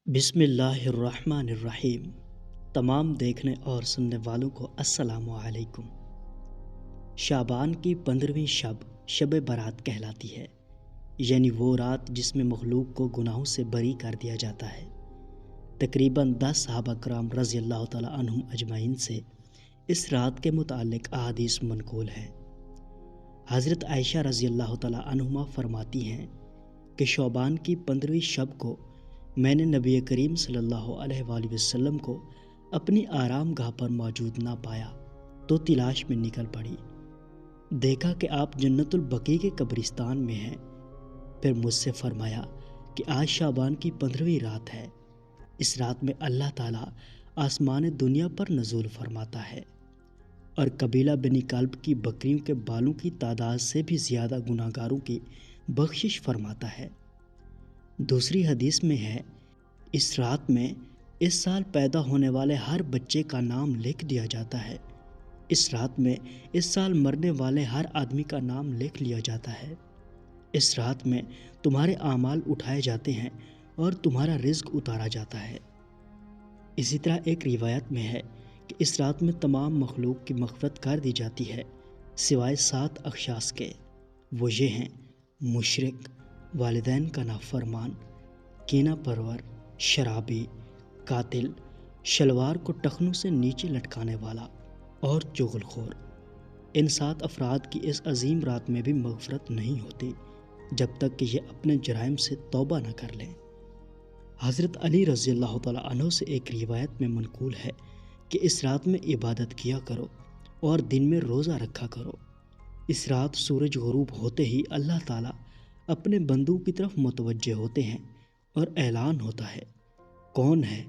بسم اللہ الرحمن الرحیم۔ تمام دیکھنے اور سننے والوں کو السلام علیکم۔ شعبان کی 15ویں شب برات کہلاتی ہے، یعنی وہ رات جس میں مخلوق کو گناہوں سے بری کر دیا جاتا ہے۔ تقریباً 10 صحابہ کرام رضی اللہ تعالیٰ عنہم اجمعین سے اس رات کے متعلق احادیث منقول ہیں۔ حضرت عائشہ رضی اللہ تعالیٰ عنہما فرماتی ہیں کہ شعبان کی 15ویں شب کو میں نے نبی کریم صلی اللہ علیہ وآلہ وسلم کو اپنی آرام گاہ پر موجود نہ پایا تو تلاش میں نکل پڑی۔ دیکھا کہ آپ جنت البقیع کے قبرستان میں ہیں۔ پھر مجھ سے فرمایا کہ آج شعبان کی 15ویں رات ہے۔ اس رات میں اللہ تعالیٰ آسمان دنیا پر نزول فرماتا ہے اور قبیلہ بنی کلب کی بکریوں کے بالوں کی تعداد سے بھی زیادہ گناہگاروں کی بخشش فرماتا ہے۔ دوسری حدیث میں ہے، اس رات میں اس سال پیدا ہونے والے ہر بچے کا نام لکھ دیا جاتا ہے۔ اس رات میں اس سال مرنے والے ہر آدمی کا نام لکھ لیا جاتا ہے۔ اس رات میں تمہارے اعمال اٹھائے جاتے ہیں اور تمہارا رزق اتارا جاتا ہے۔ اسی طرح ایک روایت میں ہے کہ اس رات میں تمام مخلوق کی مغفرت کر دی جاتی ہے سوائے 7 اشخاص کے۔ وہ یہ ہیں: مشرک، والدین کا نافرمان، کینہ پرور، شرابی، قاتل، شلوار کو ٹخنوں سے نیچے لٹکانے والا اور چغل خور۔ ان 7 افراد کی اس عظیم رات میں بھی مغفرت نہیں ہوتی جب تک کہ یہ اپنے جرائم سے توبہ نہ کر لیں۔ حضرت علی رضی اللہ تعالیٰ عنہ سے ایک روایت میں منقول ہے کہ اس رات میں عبادت کیا کرو اور دن میں روزہ رکھا کرو۔ اس رات سورج غروب ہوتے ہی اللہ تعالیٰ اپنے بندوں کی طرف متوجہ ہوتے ہیں اور اعلان ہوتا ہے: کون ہے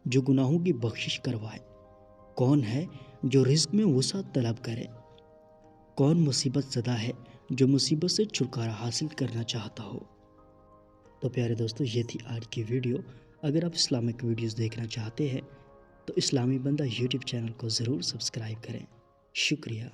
جو گناہوں کی بخشش کروائے؟ کون ہے جو رزق میں وسعت طلب کرے؟ کون مصیبت زدہ ہے جو مصیبت سے چھٹکارا حاصل کرنا چاہتا ہو؟ تو پیارے دوستو، یہ تھی آج کی ویڈیو۔ اگر آپ اسلامک ویڈیوز دیکھنا چاہتے ہیں تو اسلامی بندہ یوٹیوب چینل کو ضرور سبسکرائب کریں۔ شکریہ۔